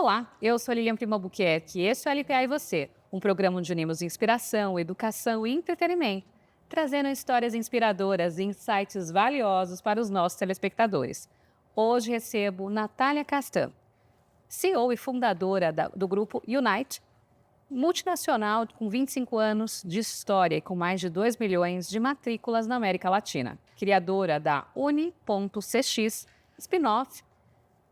Olá, eu sou a Lilian Primo Albuquerque e esse é o LPA e Você, um programa onde unimos inspiração, educação e entretenimento, trazendo histórias inspiradoras e insights valiosos para os nossos telespectadores. Hoje recebo Natália Castan, CEO e fundadora do grupo Unite, multinacional com 25 anos de história e com mais de 2 milhões de matrículas na América Latina, criadora da Uni.cx, spin-off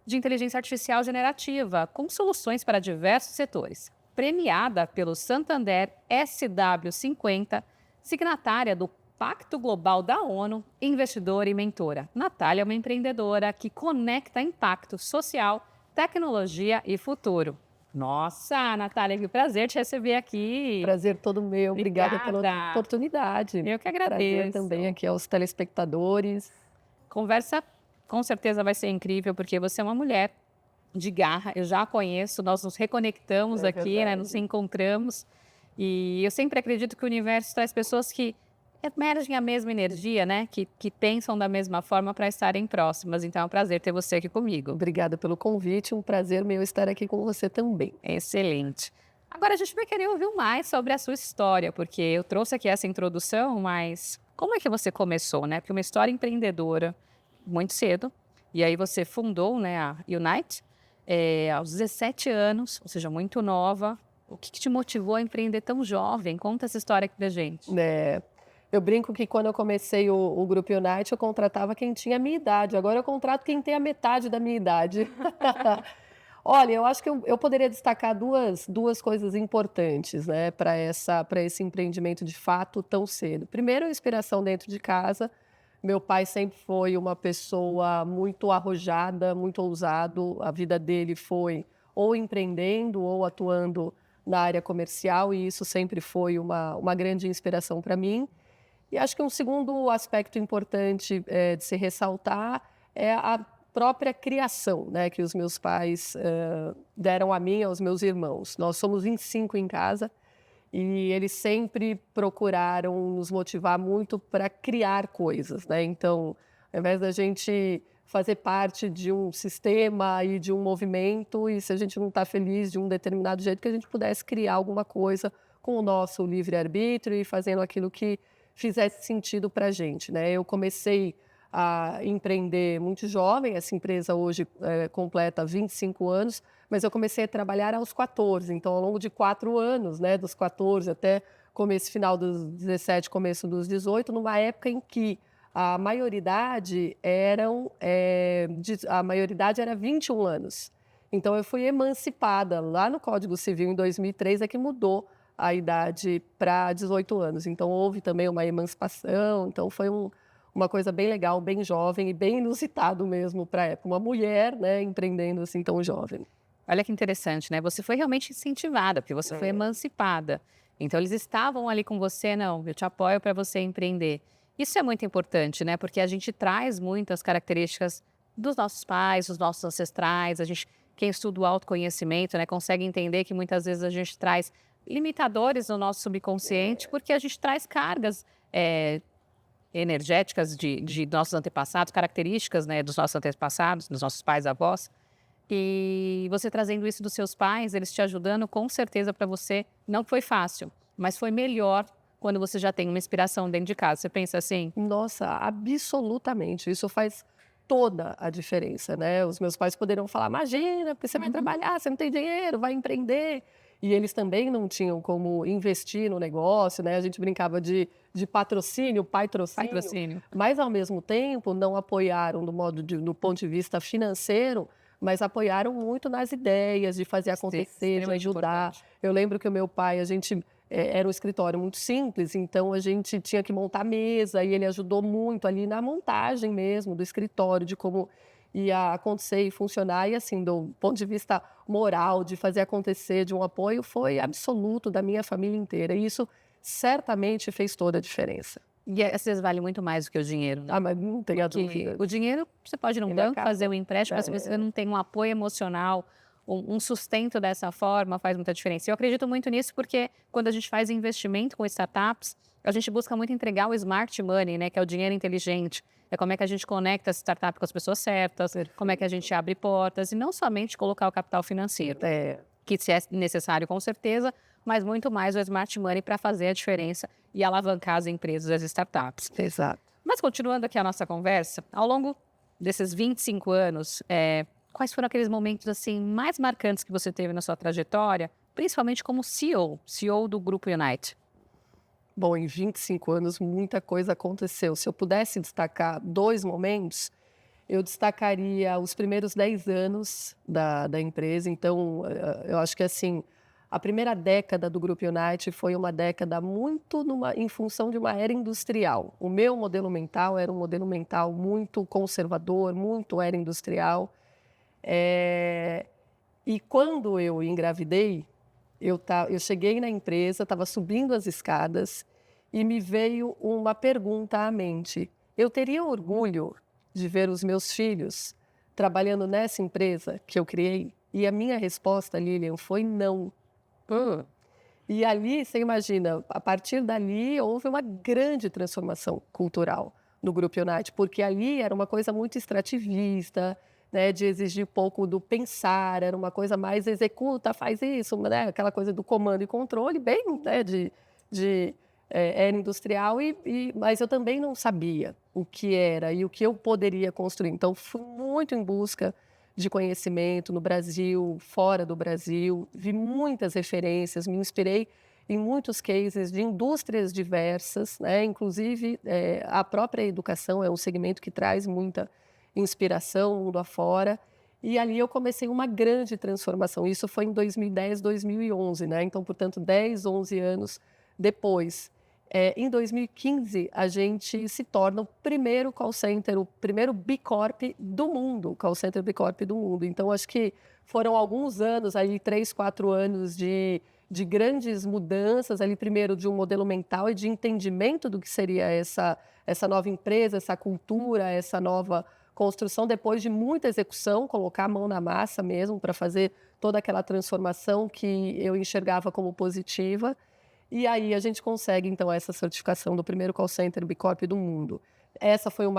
de inteligência artificial generativa, com soluções para diversos setores. Premiada pelo Santander SW50, signatária do Pacto Global da ONU, investidora e mentora. Natália é uma empreendedora que conecta impacto social, tecnologia e futuro. Nossa, Natália, que prazer te receber aqui. Prazer todo meu. Obrigada pela Obrigada. oportunidade. Eu que Prazer agradeço. também aqui aos telespectadores. Conversa com certeza vai ser incrível, porque você é uma mulher de garra, eu já a conheço, nós nos reconectamos É aqui, né, verdade. nos encontramos, e eu sempre acredito que o universo traz pessoas que emergem a mesma energia, né, que pensam da mesma forma para estarem próximas, então é um prazer ter você aqui comigo. Obrigada pelo convite. Um prazer meu estar aqui com você também. Excelente. Agora a gente vai querer ouvir mais sobre a sua história, porque eu trouxe aqui essa introdução, mas como é que você começou, né? Porque uma história empreendedora muito cedo, e aí você fundou, né, a Unite aos 17 anos, ou seja, muito nova. O que te motivou a empreender tão jovem? Conta essa história aqui pra gente. Eu brinco que quando eu comecei o Grupo Unite, eu contratava quem tinha a minha idade. Agora eu contrato quem tem a metade da minha idade. Olha, eu acho que eu poderia destacar duas coisas importantes, né, para esse empreendimento de fato tão cedo. Primeiro, a inspiração dentro de casa. Meu pai sempre foi uma pessoa muito arrojada, muito ousado. A vida dele foi ou empreendendo ou atuando na área comercial, e isso sempre foi uma grande inspiração para mim. E acho que um segundo aspecto importante de se ressaltar é a própria criação, né, que os meus pais deram a mim e aos meus irmãos. Nós somos 25 em casa. E eles sempre procuraram nos motivar muito para criar coisas, né? Então, ao invés da gente fazer parte de um sistema e de um movimento, e se a gente não está feliz de um determinado jeito, que a gente pudesse criar alguma coisa com o nosso livre-arbítrio e fazendo aquilo que fizesse sentido para a gente, né? Eu comecei a empreender muito jovem. Essa empresa hoje completa 25 anos, mas eu comecei a trabalhar aos 14, então ao longo de 4 anos, né, dos 14 até começo, final dos 17, começo dos 18, numa época em que a maioridade era 21 anos. Então eu fui emancipada lá no Código Civil em 2003, é que mudou a idade para 18 anos. Então houve também uma emancipação, então foi uma coisa bem legal, bem jovem e bem inusitado mesmo para a época. Uma mulher, né, empreendendo assim tão jovem. Olha que interessante, né? Você foi realmente incentivada, porque você foi emancipada. Então eles estavam ali com você, não, eu te apoio para você empreender. Isso é muito importante, né? Porque a gente traz muitas características dos nossos pais, dos nossos ancestrais. Quem estuda o autoconhecimento, né, consegue entender que muitas vezes a gente traz limitadores no nosso subconsciente, porque a gente traz cargas energéticas de nossos antepassados, características, né, dos nossos antepassados, dos nossos pais, avós. E você trazendo isso dos seus pais, eles te ajudando, com certeza para você não foi fácil, mas foi melhor quando você já tem uma inspiração dentro de casa. Você pensa assim? Nossa, absolutamente. Isso faz toda a diferença, né? Os meus pais poderiam falar: imagina, porque você vai trabalhar, você não tem dinheiro, vai empreender. E eles também não tinham como investir no negócio, né? A gente brincava de patrocínio, pai-trocínio. Patrocínio. Mas, ao mesmo tempo, não apoiaram do ponto de vista financeiro, mas apoiaram muito nas ideias de fazer acontecer, de Extremamente ajudar. importante. Eu lembro que o meu pai, era um escritório muito simples, então a gente tinha que montar mesa e ele ajudou muito ali na montagem mesmo do escritório, de como ia acontecer e funcionar. E assim, do ponto de vista moral, de fazer acontecer, de um apoio, foi absoluto da minha família inteira. E isso certamente fez toda a diferença. E às vezes vale muito mais do que o dinheiro, né? Ah, mas não tenha Porque dúvida. o dinheiro, você pode ir num Ele banco, acaba. fazer um empréstimo, mas se você não tem um apoio emocional, um sustento dessa forma, faz muita diferença. Eu acredito muito nisso porque quando a gente faz investimento com startups, a gente busca muito entregar o smart money, né, que é o dinheiro inteligente. é como é que a gente conecta essa startup com as pessoas certas, como é que a gente abre portas, e não somente colocar o capital financeiro, que se é necessário com certeza, mas muito mais o smart money para fazer a diferença e alavancar as empresas e as startups. Exato. Mas continuando aqui a nossa conversa, ao longo desses 25 anos, quais foram aqueles momentos assim mais marcantes que você teve na sua trajetória, principalmente como CEO do Grupo Unite? Bom, em 25 anos muita coisa aconteceu. Se eu pudesse destacar 2 momentos, eu destacaria os primeiros 10 anos da empresa. Então, eu acho que assim, a primeira década do Grupo Unite foi uma década muito em função de uma era industrial. O meu modelo mental era um modelo mental muito conservador, muito era industrial. E quando eu engravidei, eu cheguei na empresa, estava subindo as escadas e me veio uma pergunta à mente. Eu teria orgulho de ver os meus filhos trabalhando nessa empresa que eu criei? E a minha resposta, Lilian, foi não. E ali, você imagina, a partir dali houve uma grande transformação cultural no Grupo Unite, porque ali era uma coisa muito extrativista, né, de exigir pouco do pensar, era uma coisa mais executa, faz isso, né, aquela coisa do comando e controle, bem, né, era industrial, mas eu também não sabia o que era e o que eu poderia construir. Então, fui muito em busca de conhecimento no Brasil, fora do Brasil, vi muitas referências, me inspirei em muitos cases de indústrias diversas, né? Inclusive a própria educação é um segmento que traz muita inspiração mundo afora, e ali eu comecei uma grande transformação. Isso foi em 2010, 2011, né? Então, portanto, 10, 11 anos depois. Em 2015, a gente se torna o primeiro call center, o primeiro B Corp do mundo, call center B Corp do mundo. Então, acho que foram alguns anos, aí 3, 4 anos de grandes mudanças, ali primeiro de um modelo mental e de entendimento do que seria essa nova empresa, essa cultura, essa nova construção, depois de muita execução, colocar a mão na massa mesmo para fazer toda aquela transformação que eu enxergava como positiva. E aí a gente consegue, então, essa certificação do primeiro call center B Corp do mundo. Essa foi um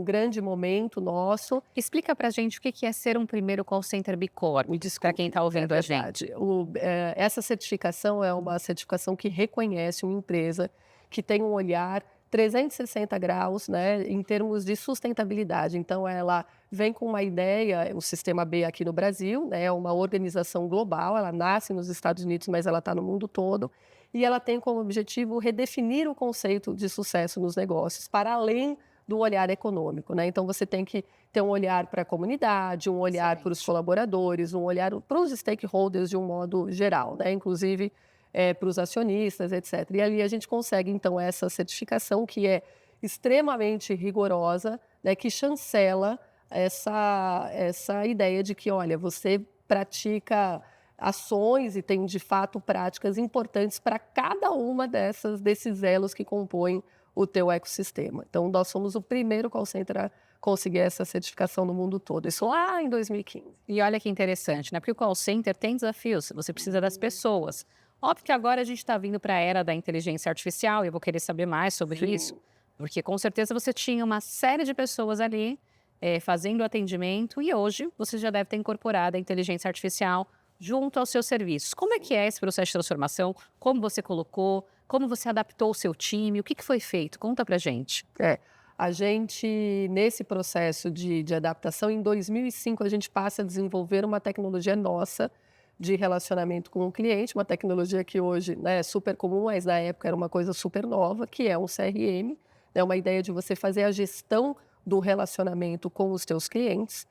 grande momento nosso. Explica para a gente o que é ser um primeiro call center B Corp, para quem está ouvindo a gente. Essa certificação é uma certificação que reconhece uma empresa que tem um olhar 360 graus, né, em termos de sustentabilidade. Então, ela vem com uma ideia, o Sistema B aqui no Brasil, né, é uma organização global, ela nasce nos Estados Unidos, mas ela está no mundo todo, e ela tem como objetivo redefinir o conceito de sucesso nos negócios, para além do olhar econômico, né? Então, você tem que ter um olhar para a comunidade, um olhar para os colaboradores, um olhar para os stakeholders de um modo geral, né? Inclusive para os acionistas, etc. E ali a gente consegue, então, essa certificação que é extremamente rigorosa, né, que chancela essa ideia de que, olha, você pratica ações e tem, de fato, práticas importantes para cada uma desses elos que compõem o teu ecossistema. Então, nós somos o primeiro call center a conseguir essa certificação no mundo todo. Isso lá em 2015. E olha que interessante, né? Porque o call center tem desafios, você precisa das pessoas. Óbvio que agora a gente está vindo para a era da inteligência artificial e eu vou querer saber mais sobre isso, porque com certeza você tinha uma série de pessoas ali fazendo atendimento e hoje você já deve ter incorporado a inteligência artificial junto aos seus serviços. Como é que é esse processo de transformação? Como você colocou? Como você adaptou o seu time? O que foi feito? Conta pra gente. A gente, nesse processo de adaptação, em 2005, a gente passa a desenvolver uma tecnologia nossa de relacionamento com o cliente, uma tecnologia que hoje, né, é super comum, mas na época era uma coisa super nova, que é um CRM, né, uma ideia de você fazer a gestão do relacionamento com os teus clientes.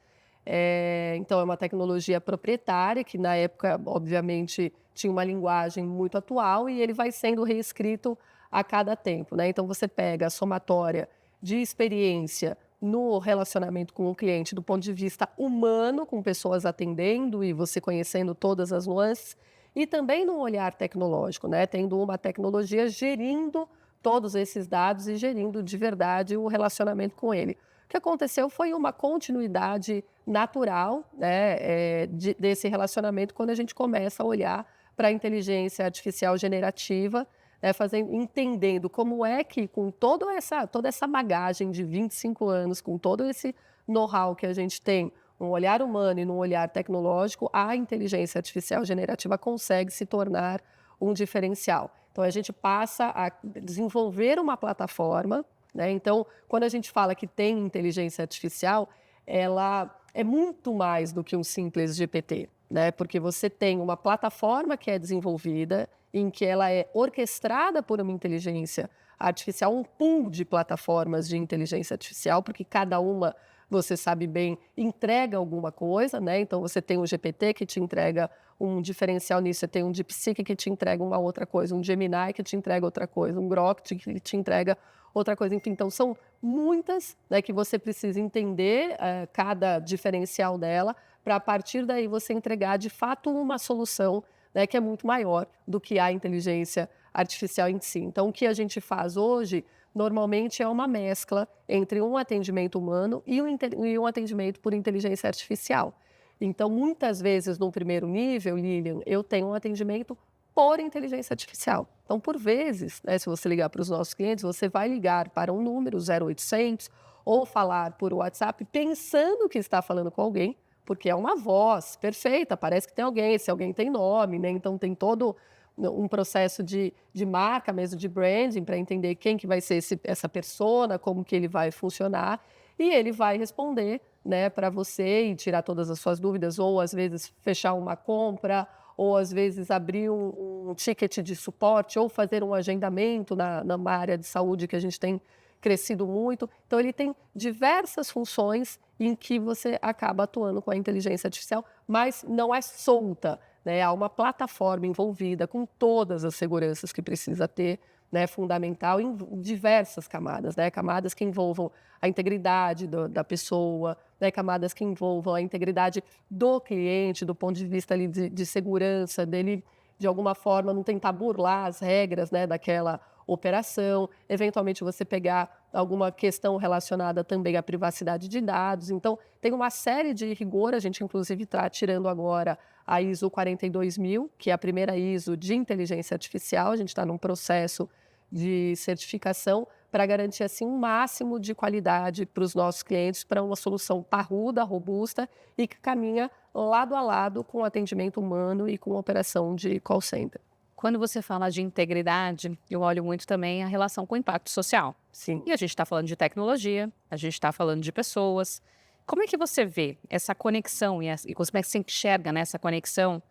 Então, é uma tecnologia proprietária, que na época, obviamente, tinha uma linguagem muito atual e ele vai sendo reescrito a cada tempo, né? Então, você pega a somatória de experiência no relacionamento com o cliente do ponto de vista humano, com pessoas atendendo e você conhecendo todas as nuances, e também no olhar tecnológico, né? Tendo uma tecnologia gerindo todos esses dados e gerindo de verdade o relacionamento com ele. O que aconteceu foi uma continuidade natural, né, desse relacionamento quando a gente começa a olhar para a inteligência artificial generativa, né, entendendo como é que, com toda essa bagagem de 25 anos, com todo esse know-how que a gente tem, um olhar humano e um olhar tecnológico, a inteligência artificial generativa consegue se tornar um diferencial. Então, a gente passa a desenvolver uma plataforma, né? Então, quando a gente fala que tem inteligência artificial, ela é muito mais do que um simples GPT, né? Porque você tem uma plataforma que é desenvolvida, em que ela é orquestrada por uma inteligência artificial, um pool de plataformas de inteligência artificial, porque cada uma, você sabe bem, entrega alguma coisa, né? Então, você tem um GPT que te entrega um diferencial nisso, você tem um DeepSeek que te entrega uma outra coisa, um Gemini que te entrega outra coisa, um Grok que te entrega outra coisa. Enfim, então, são muitas, né, que você precisa entender cada diferencial dela, para a partir daí você entregar, de fato, uma solução, né, que é muito maior do que a inteligência artificial em si. Então, o que a gente faz hoje, normalmente, é uma mescla entre um atendimento humano e um atendimento por inteligência artificial. Então, muitas vezes, no primeiro nível, Lilian, eu tenho um atendimento por inteligência artificial. Então, por vezes, né, se você ligar para os nossos clientes, você vai ligar para um número 0800 ou falar por WhatsApp pensando que está falando com alguém, porque é uma voz perfeita, parece que tem alguém, se alguém tem nome, né? Então tem todo um processo de marca mesmo, de branding, para entender quem que vai ser essa persona, como que ele vai funcionar, e ele vai responder, né, para você e tirar todas as suas dúvidas, ou às vezes fechar uma compra, ou às vezes abrir um ticket de suporte, ou fazer um agendamento numa área de saúde que a gente tem crescido muito. Então, ele tem diversas funções em que você acaba atuando com a inteligência artificial, mas não é solta, né? Há uma plataforma envolvida com todas as seguranças que precisa ter, né? Fundamental em diversas camadas, né? Camadas que envolvam a integridade da pessoa, né? Camadas que envolvam a integridade do cliente, do ponto de vista ali de segurança, dele, de alguma forma, não tentar burlar as regras, né, daquela operação, eventualmente você pegar alguma questão relacionada também à privacidade de dados. Então, tem uma série de rigor, a gente inclusive está tirando agora a ISO 42000, que é a primeira ISO de inteligência artificial, a gente está num processo de certificação para garantir assim um máximo de qualidade para os nossos clientes, para uma solução parruda, robusta e que caminha lado a lado com o atendimento humano e com a operação de call center. Quando você fala de integridade, eu olho muito também a relação com o impacto social. Sim. E a gente está falando de tecnologia, a gente está falando de pessoas. Como é que você vê essa conexão e como é que você enxerga nessa conexão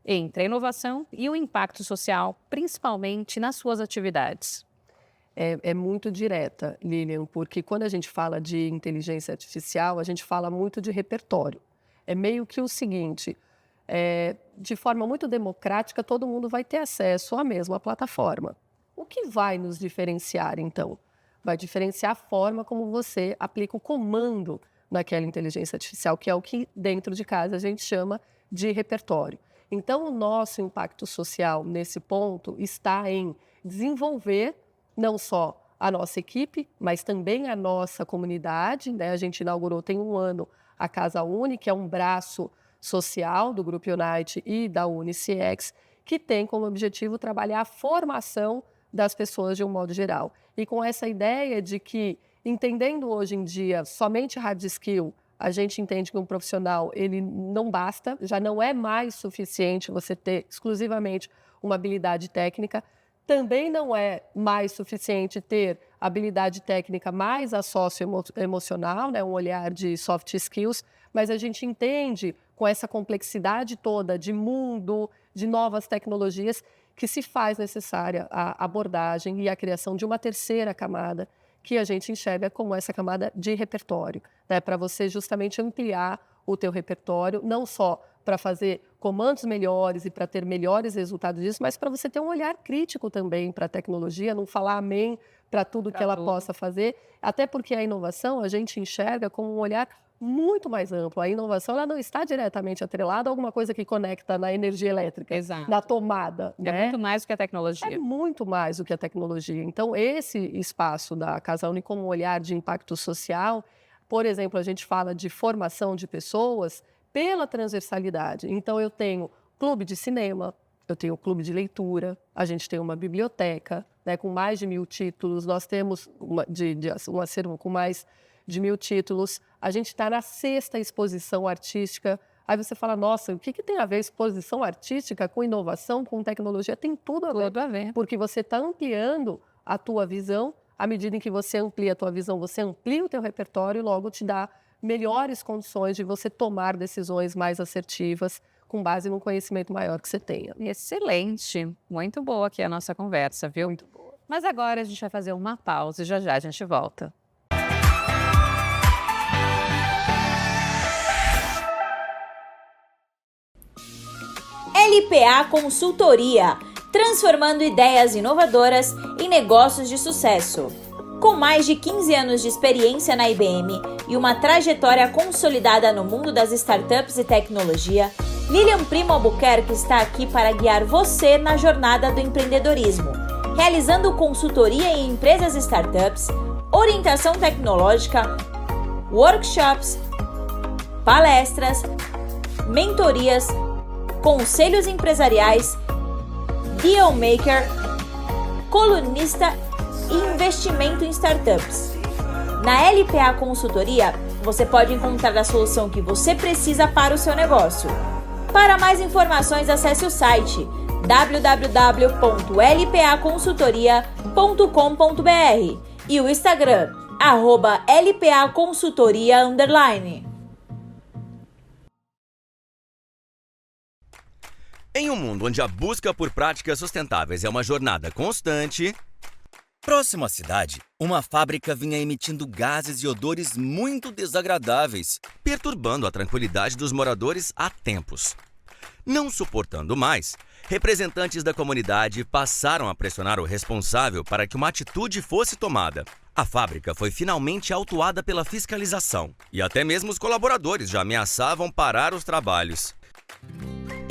entre a inovação e o impacto social, principalmente nas suas atividades? É muito direta, Lilian, porque quando a gente fala de inteligência artificial, a gente fala muito de repertório. É meio que o seguinte, de forma muito democrática, todo mundo vai ter acesso à mesma plataforma. O que vai nos diferenciar, então? Vai diferenciar a forma como você aplica o comando naquela inteligência artificial, que é o que dentro de casa a gente chama de repertório. Então, o nosso impacto social nesse ponto está em desenvolver não só a nossa equipe, mas também a nossa comunidade, né? A gente inaugurou tem um ano a Casa Uni, que é um braço social do Grupo Unite e da UniCX, que tem como objetivo trabalhar a formação das pessoas de um modo geral. E com essa ideia de que, entendendo hoje em dia somente hard skill, a gente entende que um profissional ele não basta, já não é mais suficiente você ter exclusivamente uma habilidade técnica, também não é mais suficiente ter habilidade técnica mais a socioemocional, né, um olhar de soft skills, mas a gente entende com essa complexidade toda de mundo, de novas tecnologias, que se faz necessária a abordagem e a criação de uma terceira camada, que a gente enxerga como essa camada de repertório, né, para você justamente ampliar o teu repertório, não só para fazer comandos melhores e para ter melhores resultados disso, mas para você ter um olhar crítico também para a tecnologia, não falar amém para tudo que ela possa fazer, até porque a inovação a gente enxerga com um olhar muito mais amplo. A inovação ela não está diretamente atrelada a alguma coisa que conecta na energia elétrica, Exato. na tomada. É né? muito mais do que a tecnologia. É muito mais do que a tecnologia. Então, esse espaço da Casa Uni como um olhar de impacto social, por exemplo, a gente fala de formação de pessoas pela transversalidade. Então, eu tenho clube de cinema, eu tenho o clube de leitura, a gente tem uma biblioteca, né, com mais de 1.000 títulos, nós temos um acervo com mais de 1.000 títulos, a gente está na 6ª exposição artística. Aí você fala, nossa, o que tem a ver exposição artística com inovação, com tecnologia? Tem tudo a ver. Tudo a ver. Porque você está ampliando a tua visão, à medida em que você amplia a tua visão, você amplia o teu repertório e logo te dá melhores condições de você tomar decisões mais assertivas com base num conhecimento maior que você tenha. Excelente. Muito boa aqui a nossa conversa, viu? Muito boa. Mas agora a gente vai fazer uma pausa e já já a gente volta. LPA Consultoria, transformando ideias inovadoras em negócios de sucesso. Com mais de 15 anos de experiência na IBM e uma trajetória consolidada no mundo das startups e tecnologia, Lilian Primo Albuquerque está aqui para guiar você na jornada do empreendedorismo, realizando consultoria em empresas e startups, orientação tecnológica, workshops, palestras, mentorias, conselhos empresariais, dealmaker, colunista e investimento em startups. Na LPA Consultoria, você pode encontrar a solução que você precisa para o seu negócio. Para mais informações, acesse o site www.lpaconsultoria.com.br e o Instagram, @lpaconsultoria_. Em um mundo onde a busca por práticas sustentáveis é uma jornada constante, próximo à cidade, uma fábrica vinha emitindo gases e odores muito desagradáveis, perturbando a tranquilidade dos moradores há tempos. Não suportando mais, representantes da comunidade passaram a pressionar o responsável para que uma atitude fosse tomada. A fábrica foi finalmente autuada pela fiscalização, e até mesmo os colaboradores já ameaçavam parar os trabalhos.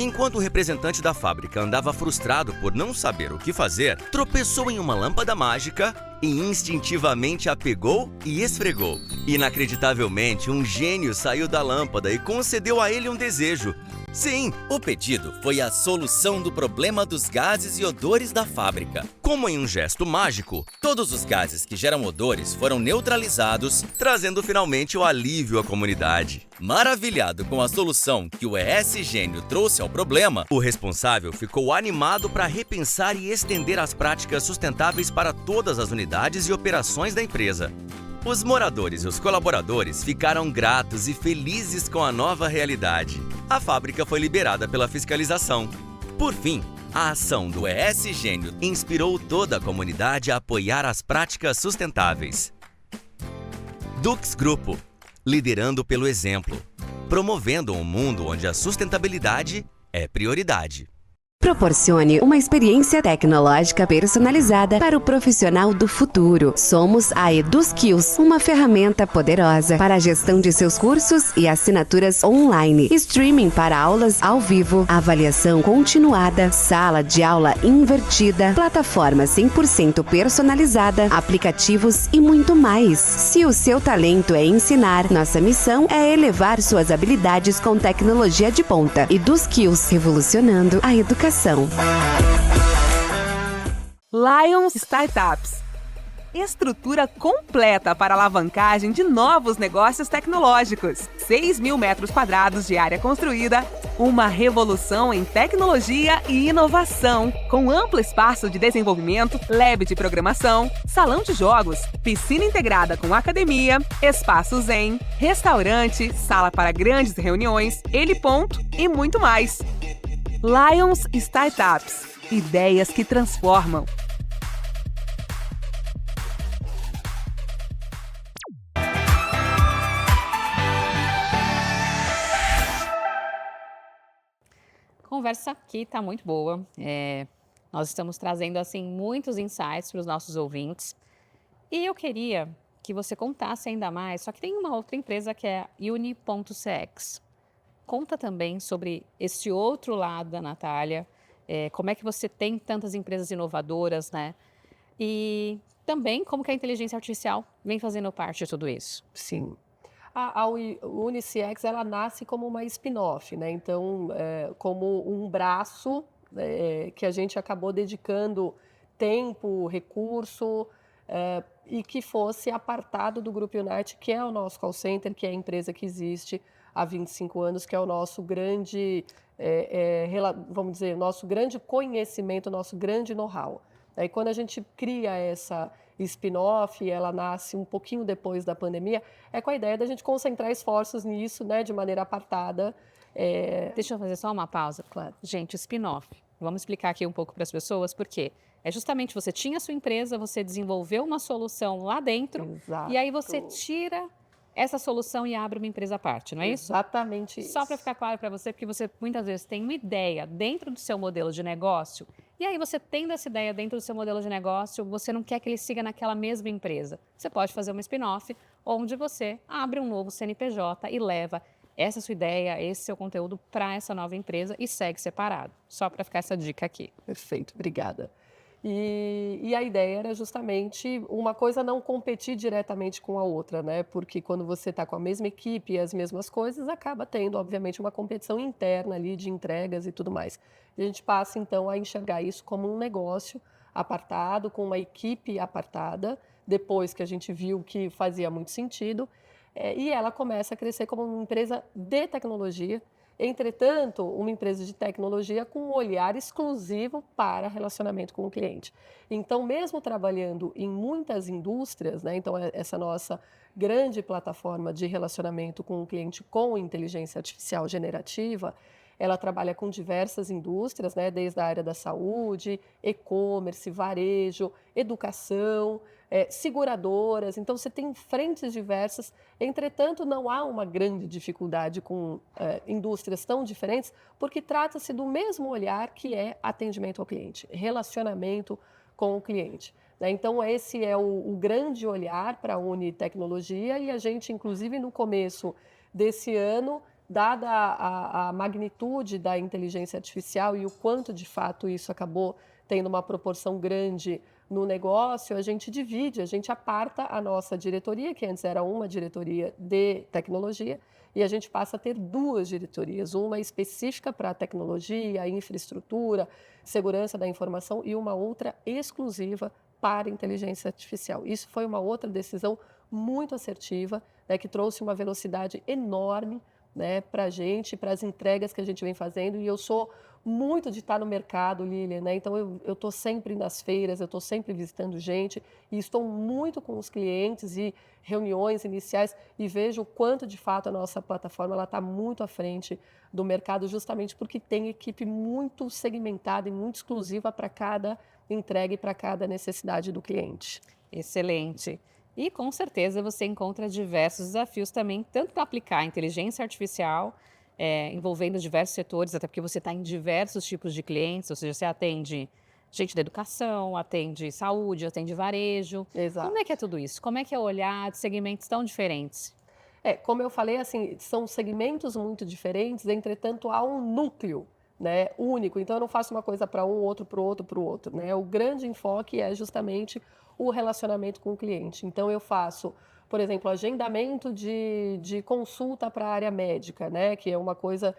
Enquanto o representante da fábrica andava frustrado por não saber o que fazer, tropeçou em uma lâmpada mágica e instintivamente a pegou e esfregou. Inacreditavelmente, um gênio saiu da lâmpada e concedeu a ele um desejo. Sim, o pedido foi a solução do problema dos gases e odores da fábrica. Como em um gesto mágico, todos os gases que geram odores foram neutralizados, trazendo finalmente o alívio à comunidade. Maravilhado com a solução que o ES Gênio trouxe ao problema, o responsável ficou animado para repensar e estender as práticas sustentáveis para todas as unidades e operações da empresa. Os moradores e os colaboradores ficaram gratos e felizes com a nova realidade. A fábrica foi liberada pela fiscalização. Por fim, a ação do ES Gênio inspirou toda a comunidade a apoiar as práticas sustentáveis. Dux Grupo, liderando pelo exemplo, promovendo um mundo onde a sustentabilidade é prioridade. Proporcione uma experiência tecnológica personalizada para o profissional do futuro. Somos a EduSkills, uma ferramenta poderosa para a gestão de seus cursos e assinaturas online, streaming para aulas ao vivo, avaliação continuada, sala de aula invertida, plataforma 100% personalizada, aplicativos e muito mais. Se o seu talento é ensinar, nossa missão é elevar suas habilidades com tecnologia de ponta. EduSkills, revolucionando a educação. Lions Startups. Estrutura completa para alavancagem de novos negócios tecnológicos. 6.000 metros quadrados de área construída. Uma revolução em tecnologia e inovação. Com amplo espaço de desenvolvimento, lab de programação, salão de jogos, piscina integrada com academia, espaço zen, restaurante, sala para grandes reuniões, heliponto e muito mais. Lions Startups. Ideias que transformam. A conversa aqui está muito boa. Nós estamos trazendo assim muitos insights para os nossos ouvintes. E eu queria que você contasse ainda mais, só que tem uma outra empresa que é a Uni.cx. Conta também sobre esse outro lado da Natália, como é que você tem tantas empresas inovadoras, né? E também como que a inteligência artificial vem fazendo parte de tudo isso. Sim. A UniCX, ela nasce como uma spin-off, né? Então, como um braço que a gente acabou dedicando tempo, recurso, e que fosse apartado do Grupo Unite, que é o nosso call center, que é a empresa que existe há 25 anos, que é o nosso grande, vamos dizer, nosso grande conhecimento, nosso grande know-how. Aí quando a gente cria essa spin-off, ela nasce um pouquinho depois da pandemia, é com a ideia da gente concentrar esforços nisso, né, de maneira apartada. Deixa eu fazer só uma pausa. Claro. Gente, spin-off. Vamos explicar aqui um pouco para as pessoas, porque é justamente você tinha a sua empresa, você desenvolveu uma solução lá dentro, Exato. e aí você tira essa solução e abre uma empresa à parte, não é isso? Exatamente isso. Só para ficar claro para você, porque você muitas vezes tem uma ideia dentro do seu modelo de negócio, e aí você tendo essa ideia dentro do seu modelo de negócio, você não quer que ele siga naquela mesma empresa. Você pode fazer uma spin-off, onde você abre um novo CNPJ e leva essa sua ideia, esse seu conteúdo para essa nova empresa e segue separado. Só para ficar essa dica aqui. Perfeito, obrigada. E a ideia era justamente uma coisa não competir diretamente com a outra, né? Porque quando você está com a mesma equipe e as mesmas coisas, acaba tendo, obviamente, uma competição interna ali de entregas e tudo mais. E a gente passa, então, a enxergar isso como um negócio apartado, com uma equipe apartada, depois que a gente viu que fazia muito sentido, e ela começa a crescer como uma empresa de tecnologia. Entretanto, uma empresa de tecnologia com um olhar exclusivo para relacionamento com o cliente. Então, mesmo trabalhando em muitas indústrias, né, então essa nossa grande plataforma de relacionamento com o cliente com inteligência artificial generativa, ela trabalha com diversas indústrias, né, desde a área da saúde, e-commerce, varejo, educação, seguradoras. Então, você tem frentes diversas. Entretanto, não há uma grande dificuldade com indústrias tão diferentes, porque trata-se do mesmo olhar que é atendimento ao cliente, relacionamento com o cliente. Então, esse é o grande olhar para a Unitecnologia, e a gente, inclusive, no começo desse ano, dada a magnitude da inteligência artificial e o quanto, de fato, isso acabou tendo uma proporção grande no negócio, a gente divide, a gente aparta a nossa diretoria, que antes era uma diretoria de tecnologia, e a gente passa a ter duas diretorias, uma específica para tecnologia, infraestrutura, segurança da informação, e uma outra exclusiva para inteligência artificial. Isso foi uma outra decisão muito assertiva, né, que trouxe uma velocidade enorme, né, para a gente, para as entregas que a gente vem fazendo. E eu sou muito de estar no mercado, Lilian, né? Então eu estou sempre nas feiras, eu estou sempre visitando gente e estou muito com os clientes e reuniões iniciais, e vejo o quanto de fato a nossa plataforma está muito à frente do mercado, justamente porque tem equipe muito segmentada e muito exclusiva para cada entrega e para cada necessidade do cliente. Excelente. E com certeza você encontra diversos desafios também, tanto para aplicar a inteligência artificial, envolvendo diversos setores, até porque você está em diversos tipos de clientes, ou seja, você atende gente da educação, atende saúde, atende varejo. Exato. Como é que é tudo isso? Como é que é olhar de segmentos tão diferentes? Como eu falei, assim, são segmentos muito diferentes, entretanto há um núcleo, né, único. Então eu não faço uma coisa para um, outro para o outro, para o outro, né? O grande enfoque é justamente o relacionamento com o cliente. Então eu faço, por exemplo, agendamento de consulta para a área médica, né, que é uma coisa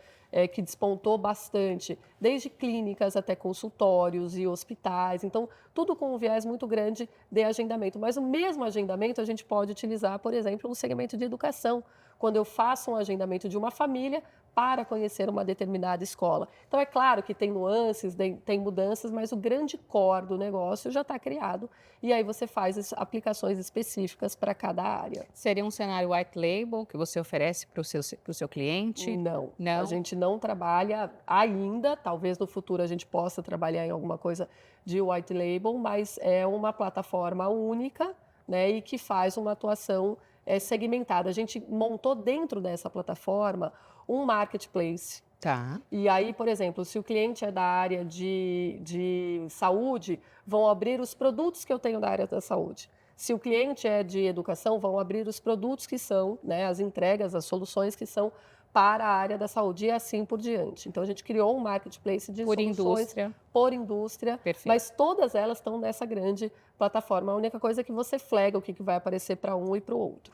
que despontou bastante, desde clínicas até consultórios e hospitais. Então, tudo com um viés muito grande de agendamento. Mas o mesmo agendamento a gente pode utilizar, por exemplo, no segmento de educação, quando eu faço um agendamento de uma família para conhecer uma determinada escola. Então, é claro que tem nuances, tem mudanças, mas o grande core do negócio já está criado, e aí você faz aplicações específicas para cada área. Seria um cenário white label que você oferece para o seu cliente? Não, não, a gente não trabalha ainda, talvez no futuro a gente possa trabalhar em alguma coisa de white label, mas é uma plataforma única, né, e que faz uma atuação segmentada. A gente montou dentro dessa plataforma um marketplace. Tá. E aí, por exemplo, se o cliente é da área de saúde, vão abrir os produtos que eu tenho da área da saúde. Se o cliente é de educação, vão abrir os produtos que são, né, as entregas, as soluções que são para a área da saúde e assim por diante. Então, a gente criou um marketplace de soluções por indústria, Perfeito. Mas todas elas estão nessa grande plataforma. A única coisa é que você flega o que vai aparecer para um e para o outro.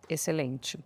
Excelente.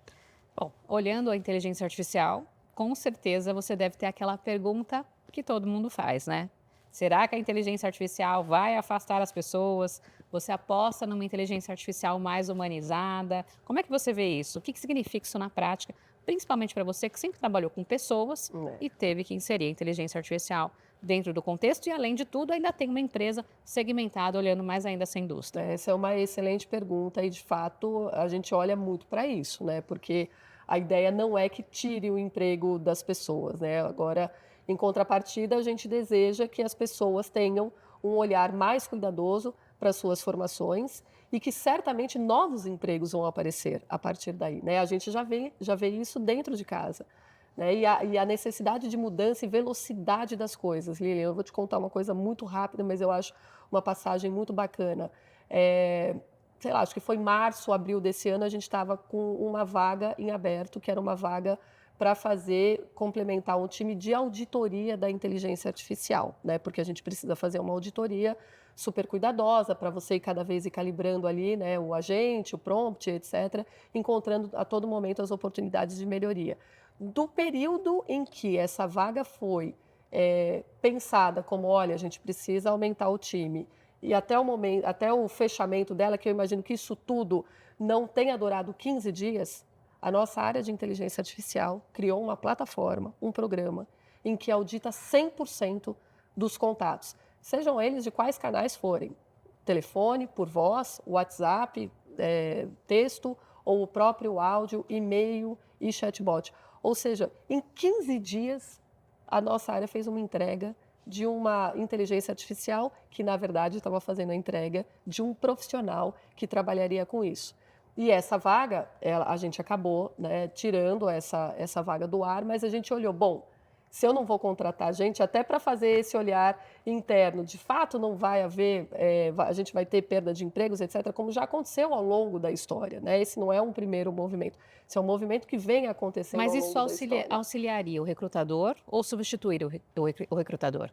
Bom, olhando a inteligência artificial, com certeza você deve ter aquela pergunta que todo mundo faz, né? Será que a inteligência artificial vai afastar as pessoas? Você aposta numa inteligência artificial mais humanizada? Como é que você vê isso? O que significa isso na prática? Principalmente para você que sempre trabalhou com pessoas e teve que inserir a inteligência artificial dentro do contexto e, além de tudo, ainda tem uma empresa segmentada olhando mais ainda essa indústria. Essa é uma excelente pergunta e, de fato, a gente olha muito para isso, né? Porque a ideia não é que tire o emprego das pessoas, né? Agora, em contrapartida, a gente deseja que as pessoas tenham um olhar mais cuidadoso para suas formações e que certamente novos empregos vão aparecer a partir daí, né? A gente já vê isso dentro de casa, né? E a necessidade de mudança e velocidade das coisas. Lilian, eu vou te contar uma coisa muito rápida, mas eu acho uma passagem muito bacana. Sei lá, acho que foi março, abril desse ano, a gente estava com uma vaga em aberto, que era uma vaga para complementar um time de auditoria da inteligência artificial, né? Porque a gente precisa fazer uma auditoria super cuidadosa para você cada vez ir calibrando ali, né, o agente, o prompt, etc., encontrando a todo momento as oportunidades de melhoria. Do período em que essa vaga foi pensada como, olha, a gente precisa aumentar o time, e até o fechamento dela, que eu imagino que isso tudo não tenha durado 15 dias, a nossa área de inteligência artificial criou uma plataforma, um programa, em que audita 100% dos contatos, sejam eles de quais canais forem, telefone, por voz, WhatsApp, texto, ou o próprio áudio, e-mail e chatbot. Ou seja, em 15 dias, a nossa área fez uma entrega de uma inteligência artificial que, na verdade, estava fazendo a entrega de um profissional que trabalharia com isso. E essa vaga, a gente acabou, né, tirando essa vaga do ar, mas a gente olhou, bom, se eu não vou contratar gente, até para fazer esse olhar interno, de fato não vai haver, a gente vai ter perda de empregos, etc., como já aconteceu ao longo da história, né? Esse não é um primeiro movimento, esse é um movimento que vem acontecendo Mas ao longo isso da história. auxiliaria o recrutador ou substituir o recrutador?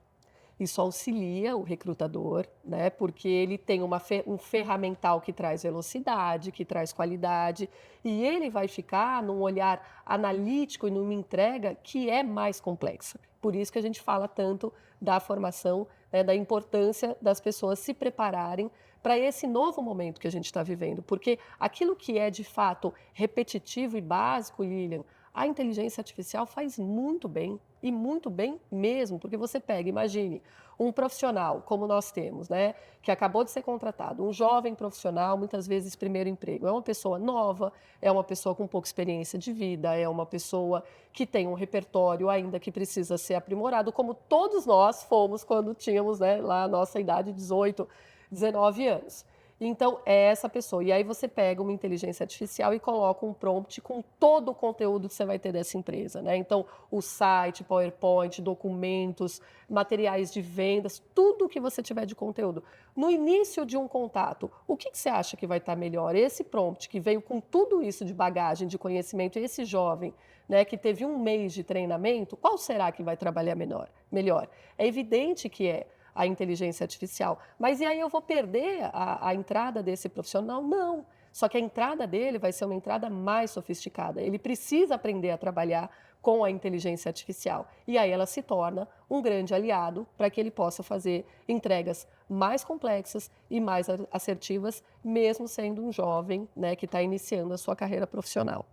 Isso auxilia o recrutador, né? Porque ele tem um ferramental que traz velocidade, que traz qualidade, e ele vai ficar num olhar analítico e numa entrega que é mais complexa. Por isso que a gente fala tanto da formação, né, da importância das pessoas se prepararem para esse novo momento que a gente está vivendo. Porque aquilo que é, de fato, repetitivo e básico, Lilian, a inteligência artificial faz muito bem, e muito bem mesmo, porque você pega, imagine, um profissional como nós temos, né, que acabou de ser contratado, um jovem profissional, muitas vezes primeiro emprego, é uma pessoa nova, é uma pessoa com pouca experiência de vida, é uma pessoa que tem um repertório ainda que precisa ser aprimorado, como todos nós fomos quando tínhamos, né, lá a nossa idade, 18, 19 anos. Então, é essa pessoa. E aí você pega uma inteligência artificial e coloca um prompt com todo o conteúdo que você vai ter dessa empresa, né? Então, o site, PowerPoint, documentos, materiais de vendas, tudo que você tiver de conteúdo. No início de um contato, o que você acha que vai estar melhor? Esse prompt que veio com tudo isso de bagagem, de conhecimento, esse jovem, né, que teve um mês de treinamento, qual será que vai trabalhar melhor? É evidente que é a inteligência artificial. Mas e aí eu vou perder a entrada desse profissional? Não. Só que a entrada dele vai ser uma entrada mais sofisticada. Ele precisa aprender a trabalhar com a inteligência artificial. E aí ela se torna um grande aliado para que ele possa fazer entregas mais complexas e mais assertivas, mesmo sendo um jovem, né, que está iniciando a sua carreira profissional.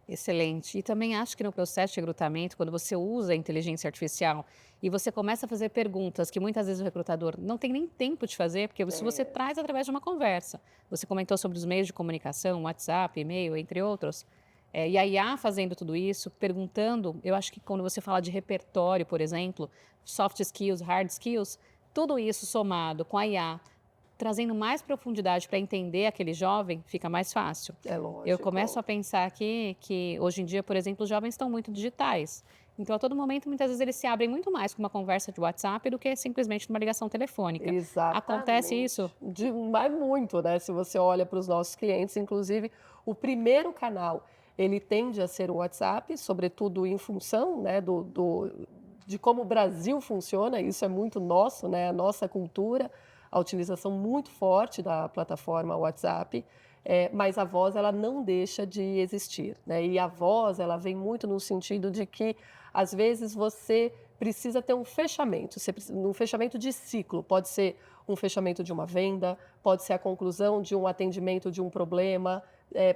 Excelente. E também acho que no processo de recrutamento, quando você usa a inteligência artificial e você começa a fazer perguntas que muitas vezes o recrutador não tem nem tempo de fazer, porque se você traz através de uma conversa. Você comentou sobre os meios de comunicação, WhatsApp, e-mail, entre outros. E a IA fazendo tudo isso, perguntando, eu acho que quando você fala de repertório, por exemplo, soft skills, hard skills, tudo isso somado com a IA, trazendo mais profundidade para entender aquele jovem, fica mais fácil. É lógico. Eu começo a pensar aqui que hoje em dia, por exemplo, os jovens estão muito digitais. Então, a todo momento, muitas vezes eles se abrem muito mais com uma conversa de WhatsApp do que simplesmente uma ligação telefônica. Exatamente. Acontece isso? Mas muito, né? Se você olha para os nossos clientes, inclusive, o primeiro canal, ele tende a ser o WhatsApp, sobretudo em função, né, de como o Brasil funciona, isso é muito nosso, né, a nossa cultura, a utilização muito forte da plataforma WhatsApp. mas a voz ela não deixa de existir, né? E a voz ela vem muito no sentido de que às vezes você precisa ter um fechamento, um fechamento de ciclo. Pode ser um fechamento de uma venda, pode ser a conclusão de um atendimento de um problema,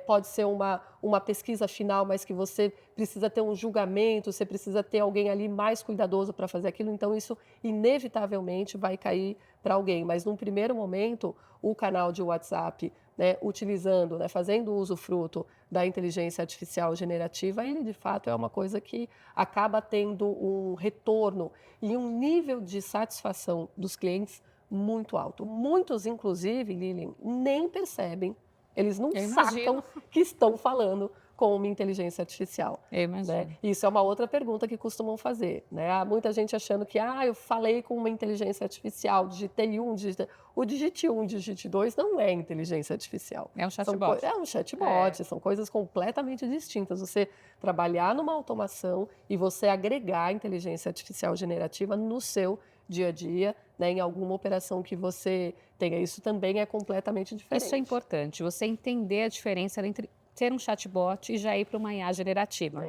pode ser uma pesquisa final, mas que você precisa ter um julgamento, você precisa ter alguém ali mais cuidadoso para fazer aquilo, então isso inevitavelmente vai cair para alguém. Mas num primeiro momento, o canal de WhatsApp, né, utilizando, né, fazendo usufruto da inteligência artificial generativa, ele de fato é uma coisa que acaba tendo um retorno e um nível de satisfação dos clientes muito alto. Muitos, inclusive, Lilian, nem percebem, eles não sacam que estão falando com uma inteligência artificial. Eu imagino. Né? Isso é uma outra pergunta que costumam fazer. Né? Há muita gente achando que eu falei com uma inteligência artificial, digitei o digite 1, digite 2 não é inteligência artificial. É um chatbot. É um chatbot, são coisas completamente distintas. Você trabalhar numa automação e você agregar a inteligência artificial generativa no seu dia a dia, né, em alguma operação que você tenha. Isso também é completamente diferente. Isso é importante, você entender a diferença entre ter um chatbot e já ir para uma IA generativa.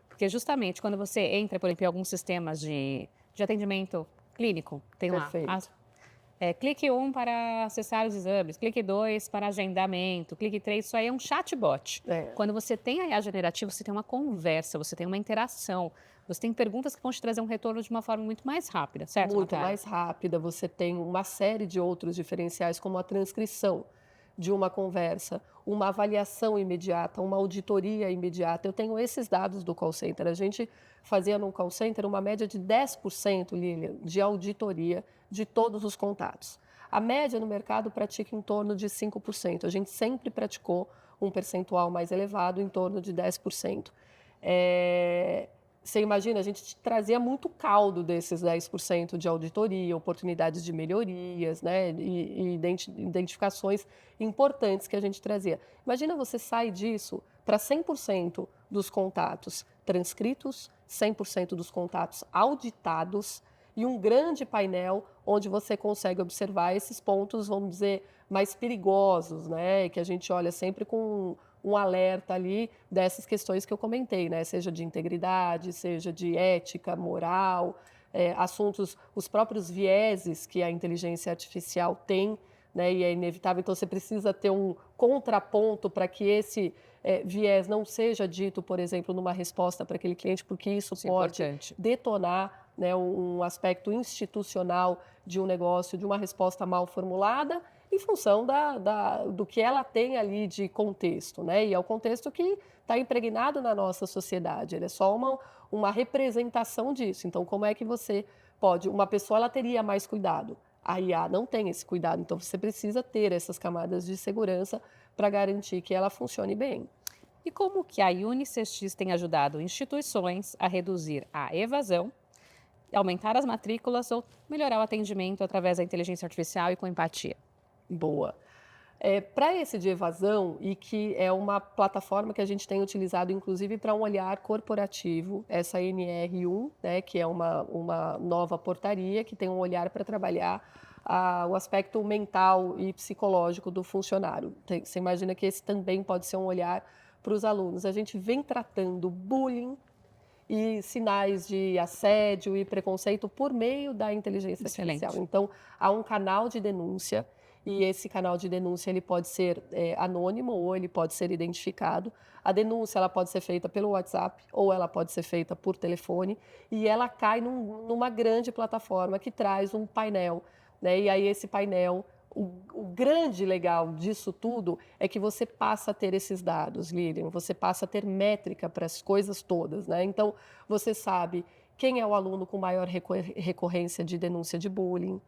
Porque justamente quando você entra, por exemplo, em alguns sistemas de atendimento clínico, tem lá clique 1 para acessar os exames, clique 2 para agendamento, clique 3, isso aí é um chatbot. Quando você tem a IA generativa, você tem uma conversa, você tem uma interação, você tem perguntas que vão te trazer um retorno de uma forma muito mais rápida, certo, Muito Natália? mais rápida, você tem uma série de outros diferenciais, como a transcrição de uma conversa, uma avaliação imediata, uma auditoria imediata. Eu tenho esses dados do call center. A gente fazia no call center uma média de 10%, Lilian, de auditoria de todos os contatos. A média no mercado pratica em torno de 5%. A gente sempre praticou um percentual mais elevado, em torno de 10%. Você imagina, a gente trazia muito caldo desses 10% de auditoria, oportunidades de melhorias, né, e identificações importantes que a gente trazia. Imagina você sai disso para 100% dos contatos transcritos, 100% dos contatos auditados e um grande painel onde você consegue observar esses pontos, vamos dizer, mais perigosos, né, que a gente olha sempre com um alerta ali dessas questões que eu comentei, né? Seja de integridade, seja de ética, moral, assuntos, os próprios vieses que a inteligência artificial tem, né? E é inevitável, então você precisa ter um contraponto para que esse viés não seja dito, por exemplo, numa resposta para aquele cliente, porque isso pode detonar, né, um aspecto institucional de um negócio, de uma resposta mal formulada, em função do que ela tem ali de contexto, né? E é o contexto que está impregnado na nossa sociedade, ele é só uma representação disso. Então, como é que você pode... Uma pessoa ela teria mais cuidado, a IA não tem esse cuidado, então você precisa ter essas camadas de segurança para garantir que ela funcione bem. E como que a UniCX tem ajudado instituições a reduzir a evasão, aumentar as matrículas ou melhorar o atendimento através da inteligência artificial e com empatia? Boa. Para esse de evasão, e que é uma plataforma que a gente tem utilizado, inclusive, para um olhar corporativo, essa NR1, né, que é uma nova portaria que tem um olhar para trabalhar o aspecto mental e psicológico do funcionário. Você imagina que esse também pode ser um olhar para os alunos. A gente vem tratando bullying e sinais de assédio e preconceito por meio da inteligência artificial. Então, há um canal de denúncia. E esse canal de denúncia ele pode ser anônimo ou ele pode ser identificado. A denúncia ela pode ser feita pelo WhatsApp ou ela pode ser feita por telefone e ela cai numa grande plataforma que traz um painel, né? E aí esse painel, o grande legal disso tudo é que você passa a ter esses dados, Lilian, você passa a ter métrica para as coisas todas, né? Então você sabe quem é o aluno com maior recorrência de denúncia de bullying,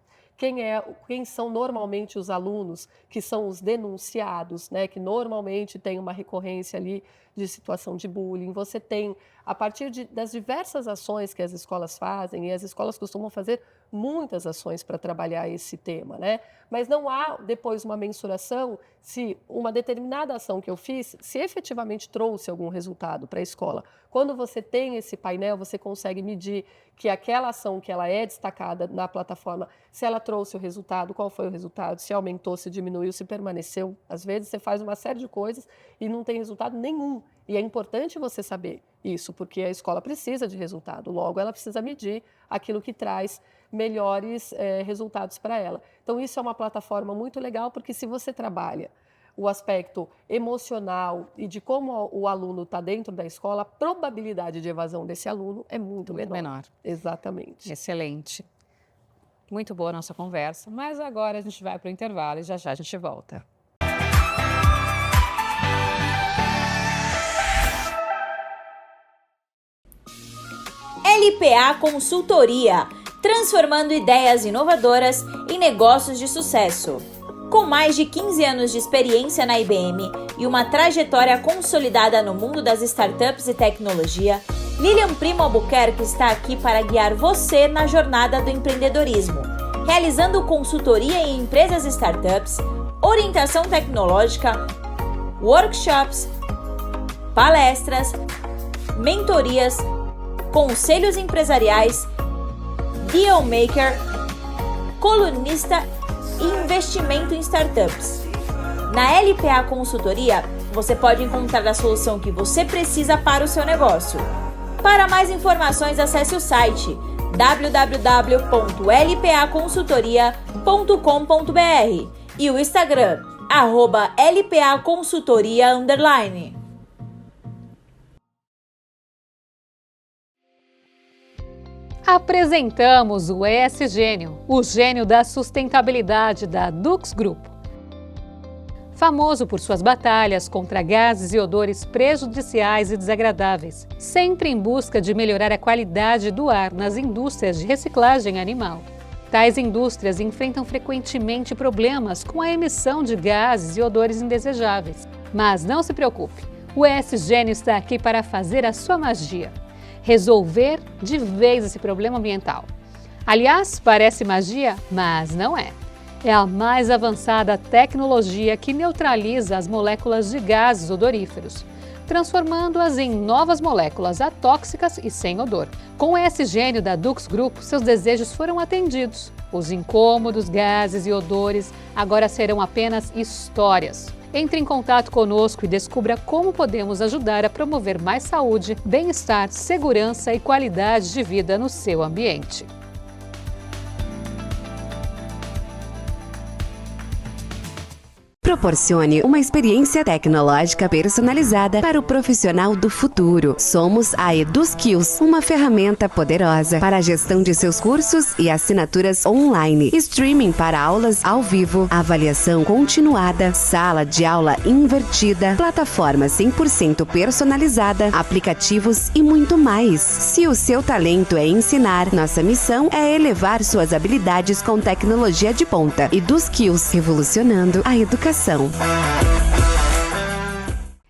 quem são normalmente os alunos que são os denunciados, né, que normalmente têm uma recorrência ali de situação de bullying. Você tem, a partir das diversas ações que as escolas fazem, e as escolas costumam fazer muitas ações para trabalhar esse tema, né? Mas não há depois uma mensuração se uma determinada ação que eu fiz, se efetivamente trouxe algum resultado para a escola. Quando você tem esse painel, você consegue medir que aquela ação que ela é destacada na plataforma, se ela trouxe o resultado, qual foi o resultado, se aumentou, se diminuiu, se permaneceu. Às vezes você faz uma série de coisas e não tem resultado nenhum. E é importante você saber isso, porque a escola precisa de resultado. Logo, ela precisa medir aquilo que traz melhores resultados para ela. Então, isso é uma plataforma muito legal, porque se você trabalha o aspecto emocional e de como o aluno está dentro da escola, a probabilidade de evasão desse aluno é muito menor. Exatamente. Excelente. Muito boa a nossa conversa, mas agora a gente vai para o intervalo e já a gente volta. LPA Consultoria, transformando ideias inovadoras em negócios de sucesso. Com mais de 15 anos de experiência na IBM e uma trajetória consolidada no mundo das startups e tecnologia, Lilian Primo Albuquerque está aqui para guiar você na jornada do empreendedorismo, realizando consultoria em empresas e startups, orientação tecnológica, workshops, palestras, mentorias, conselhos empresariais, deal maker, colunista e investimento em startups. Na LPA Consultoria, você pode encontrar a solução que você precisa para o seu negócio. Para mais informações, acesse o site www.lpaconsultoria.com.br e o Instagram, @LPAconsultoria_. Apresentamos o ES Gênio, o gênio da sustentabilidade da Dux Grupo. Famoso por suas batalhas contra gases e odores prejudiciais e desagradáveis, sempre em busca de melhorar a qualidade do ar nas indústrias de reciclagem animal. Tais indústrias enfrentam frequentemente problemas com a emissão de gases e odores indesejáveis. Mas não se preocupe, o ES Gênio está aqui para fazer a sua magia. Resolver de vez esse problema ambiental. Aliás, parece magia, mas não é. É a mais avançada tecnologia que neutraliza as moléculas de gases odoríferos, transformando-as em novas moléculas atóxicas e sem odor. Com o ES Gênio da Dux Grupo, seus desejos foram atendidos. Os incômodos, gases e odores agora serão apenas histórias. Entre em contato conosco e descubra como podemos ajudar a promover mais saúde, bem-estar, segurança e qualidade de vida no seu ambiente. Proporcione uma experiência tecnológica personalizada para o profissional do futuro. Somos a EduSkills, uma ferramenta poderosa para a gestão de seus cursos e assinaturas online, streaming para aulas ao vivo, avaliação continuada, sala de aula invertida, plataforma 100% personalizada, aplicativos e muito mais. Se o seu talento é ensinar, nossa missão é elevar suas habilidades com tecnologia de ponta. EduSkills, revolucionando a educação.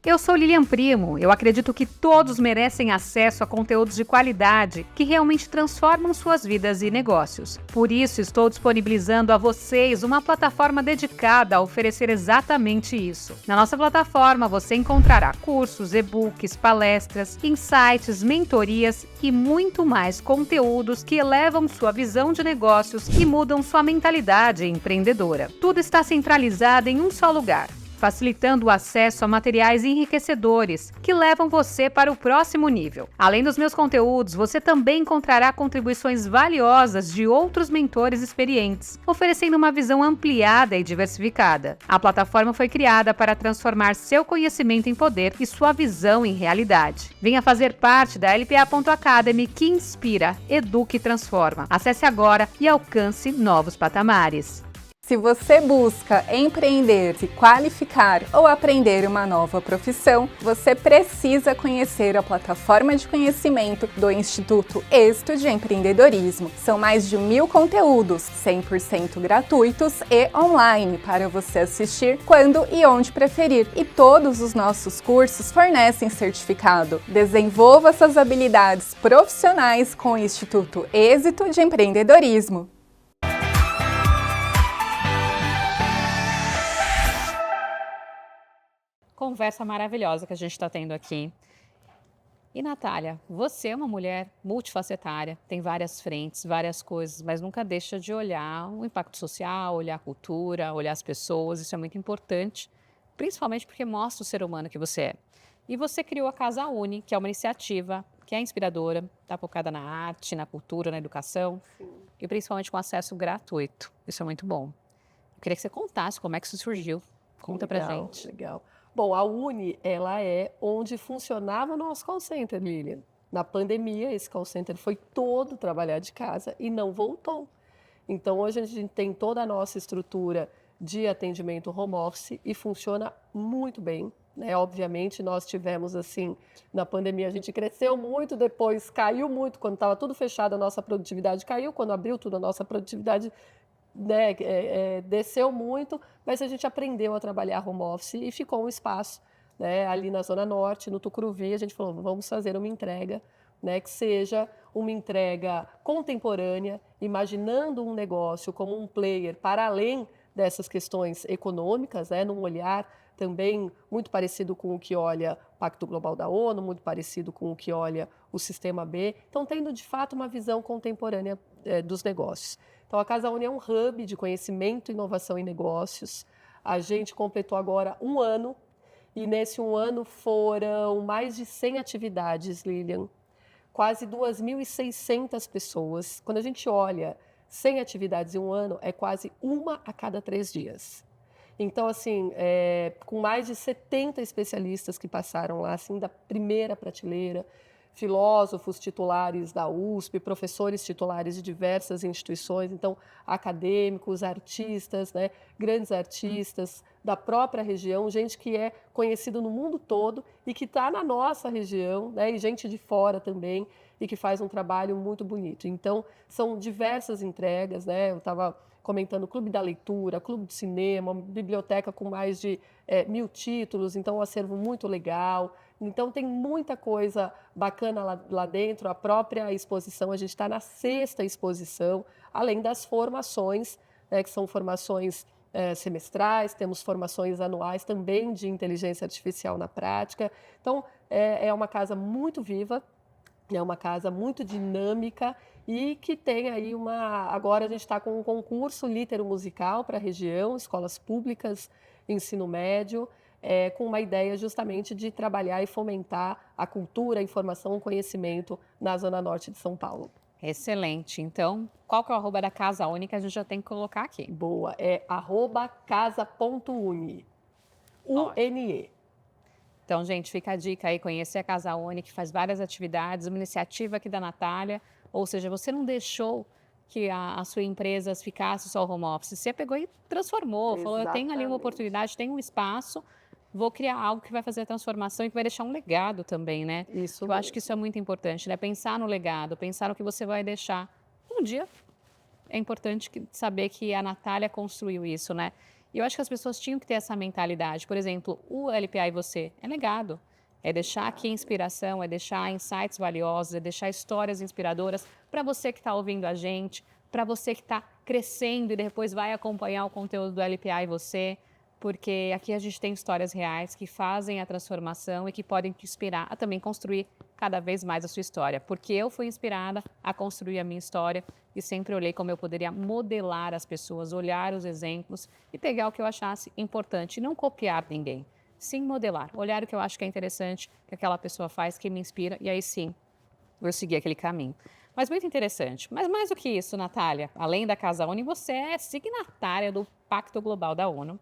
Eu sou Lilian Primo. Eu acredito que todos merecem acesso a conteúdos de qualidade que realmente transformam suas vidas e negócios. Por isso, estou disponibilizando a vocês uma plataforma dedicada a oferecer exatamente isso. Na nossa plataforma, você encontrará cursos, e-books, palestras, insights, mentorias e muito mais conteúdos que elevam sua visão de negócios e mudam sua mentalidade empreendedora. Tudo está centralizado em um só lugar, facilitando o acesso a materiais enriquecedores que levam você para o próximo nível. Além dos meus conteúdos, você também encontrará contribuições valiosas de outros mentores experientes, oferecendo uma visão ampliada e diversificada. A plataforma foi criada para transformar seu conhecimento em poder e sua visão em realidade. Venha fazer parte da LPA.Academy, que inspira, educa e transforma. Acesse agora e alcance novos patamares. Se você busca empreender, se qualificar ou aprender uma nova profissão, você precisa conhecer a plataforma de conhecimento do Instituto Êxito de Empreendedorismo. São mais de 1000 conteúdos, 100% gratuitos e online, para você assistir quando e onde preferir. E todos os nossos cursos fornecem certificado. Desenvolva suas habilidades profissionais com o Instituto Êxito de Empreendedorismo. Conversa maravilhosa que a gente está tendo aqui. E Natália, você é uma mulher multifacetária, tem várias frentes, várias coisas, mas nunca deixa de olhar o impacto social, olhar a cultura, olhar as pessoas, isso é muito importante, principalmente porque mostra o ser humano que você é. E você criou a Casa Uni, que é uma iniciativa que é inspiradora, está focada na arte, na cultura, na educação, e principalmente com acesso gratuito. Isso é muito bom. Eu queria que você contasse como é que isso surgiu. Conta pra gente. Legal. Bom, a Uni, ela é onde funcionava o nosso call center, Lilian. Na pandemia, esse call center foi todo trabalhar de casa e não voltou. Então, hoje a gente tem toda a nossa estrutura de atendimento home office e funciona muito bem, né? Obviamente, nós tivemos, assim, na pandemia a gente cresceu muito, depois caiu muito, quando estava tudo fechado a nossa produtividade caiu, quando abriu tudo a nossa produtividade, né, desceu muito, mas a gente aprendeu a trabalhar home office e ficou um espaço, né, ali na Zona Norte, no Tucuruvi, a gente falou, vamos fazer uma entrega, né, que seja uma entrega contemporânea, imaginando um negócio como um player para além dessas questões econômicas, né, num olhar também muito parecido com o que olha o Pacto Global da ONU, muito parecido com o que olha o Sistema B, então tendo de fato uma visão contemporânea dos negócios. Então, a Casa Uni é um hub de conhecimento, inovação e negócios. A gente completou agora 1 ano, e nesse 1 ano foram mais de 100 atividades, Lilian. Quase 2.600 pessoas. Quando a gente olha 100 atividades em 1 ano, é quase 1 a cada 3 dias. Então, assim, com mais de 70 especialistas que passaram lá, assim, da primeira prateleira, filósofos titulares da USP, professores titulares de diversas instituições, então acadêmicos, artistas, né, grandes artistas da própria região, gente que é conhecida no mundo todo e que está na nossa região, né, e gente de fora também, e que faz um trabalho muito bonito. Então, são diversas entregas, né, eu estava comentando Clube da Leitura, Clube de Cinema, uma biblioteca com mais de 1.000 títulos, então um acervo muito legal. Então tem muita coisa bacana lá dentro, a própria exposição, a gente está na 6ª exposição, além das formações, né, que são formações semestrais, temos formações anuais também de inteligência artificial na prática. Então é uma casa muito viva, é uma casa muito dinâmica e que tem aí agora a gente está com um concurso litero-musical para a região, escolas públicas, ensino médio, com uma ideia justamente de trabalhar e fomentar a cultura, a informação, o conhecimento na Zona Norte de São Paulo. Excelente. Então, qual que é o arroba da Casa Uni que a gente já tem que colocar aqui? Boa, é @casa.uni. UNE. Então, gente, fica a dica aí, conhecer a Casa Uni, que faz várias atividades, uma iniciativa aqui da Natália, ou seja, você não deixou que a sua empresa ficasse só home office, você pegou e transformou, falou, eu tenho ali uma oportunidade, tenho um espaço, vou criar algo que vai fazer a transformação e que vai deixar um legado também, né? Isso. Eu acho que isso é muito importante, né? Pensar no legado, pensar no que você vai deixar. Um dia é importante saber que a Natália construiu isso, né? E eu acho que as pessoas tinham que ter essa mentalidade. Por exemplo, o LPA e você é legado. É deixar aqui inspiração, é deixar insights valiosos, é deixar histórias inspiradoras para você que está ouvindo a gente, para você que está crescendo e depois vai acompanhar o conteúdo do LPA e você, porque aqui a gente tem histórias reais que fazem a transformação e que podem te inspirar a também construir cada vez mais a sua história. Porque eu fui inspirada a construir a minha história e sempre olhei como eu poderia modelar as pessoas, olhar os exemplos e pegar o que eu achasse importante e não copiar ninguém. Sim, modelar, olhar o que eu acho que é interessante, que aquela pessoa faz, que me inspira, e aí sim, eu segui aquele caminho. Mas muito interessante. Mas mais do que isso, Natália, além da Casa Uni, você é signatária do Pacto Global da ONU,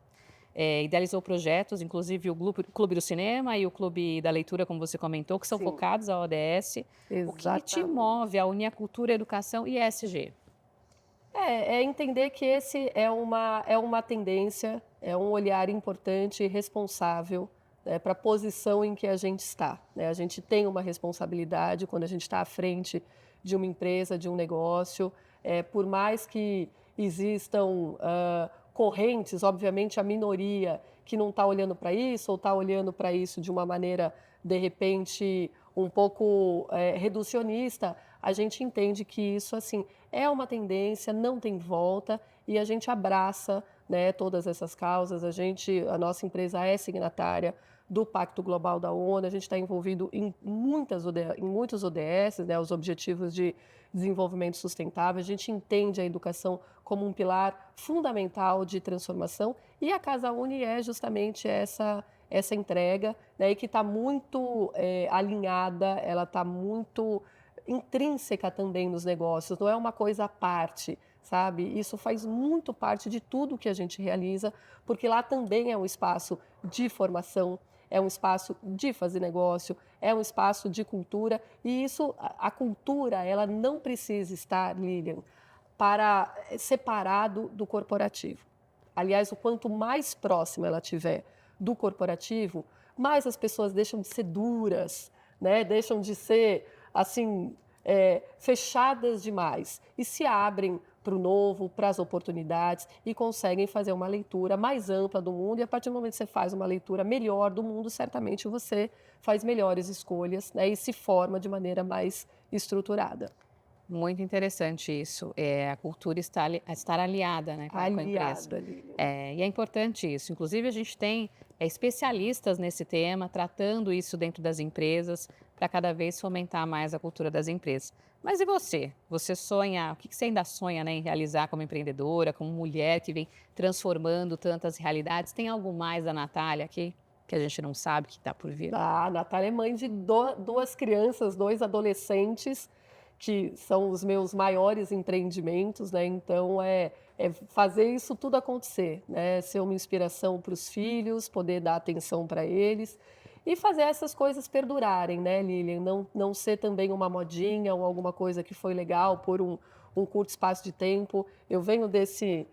idealizou projetos, inclusive o Clube do Cinema e o Clube da Leitura, como você comentou, que são focados à ODS. Exatamente. O que te move a unir a cultura, a educação e ESG? É entender que esse é uma tendência, é um olhar importante e responsável, né, para a posição em que a gente está, né? A gente tem uma responsabilidade quando a gente está à frente de uma empresa, de um negócio, por mais que existam correntes, obviamente a minoria que não está olhando para isso ou está olhando para isso de uma maneira, de repente, um pouco reducionista, a gente entende que isso assim é uma tendência, não tem volta e a gente abraça, né, todas essas causas. A nossa empresa é signatária do Pacto Global da ONU, a gente está envolvido em muitos ODS, né, os Objetivos de Desenvolvimento Sustentável. A gente entende a educação como um pilar fundamental de transformação e a Casa Uni é justamente essa entrega, né, e que está muito alinhada, ela está muito intrínseca também nos negócios, não é uma coisa à parte, sabe? Isso faz muito parte de tudo que a gente realiza, porque lá também é um espaço de formação, é um espaço de fazer negócio, é um espaço de cultura, e isso, a cultura, ela não precisa estar, Lilian, separado do corporativo. Aliás, o quanto mais próximo ela tiver do corporativo, mais as pessoas deixam de ser duras, né? Deixam de ser assim, fechadas demais e se abrem para o novo, para as oportunidades e conseguem fazer uma leitura mais ampla do mundo. E a partir do momento que você faz uma leitura melhor do mundo, certamente você faz melhores escolhas, né, e se forma de maneira mais estruturada. Muito interessante isso, a cultura estar aliada, né, com a empresa. E é importante isso. Inclusive, a gente tem especialistas nesse tema, tratando isso dentro das empresas, para cada vez fomentar mais a cultura das empresas. Mas e você? Você sonha, o que você ainda sonha, né, em realizar como empreendedora, como mulher que vem transformando tantas realidades? Tem algo mais da Natália aqui que a gente não sabe que está por vir? A Natália é mãe de duas crianças, 2 adolescentes, que são os meus maiores empreendimentos, né? Então, é fazer isso tudo acontecer, né? Ser uma inspiração para os filhos, poder dar atenção para eles e fazer essas coisas perdurarem, né, Lilian? Não ser também uma modinha ou alguma coisa que foi legal por um curto espaço de tempo. Eu venho desse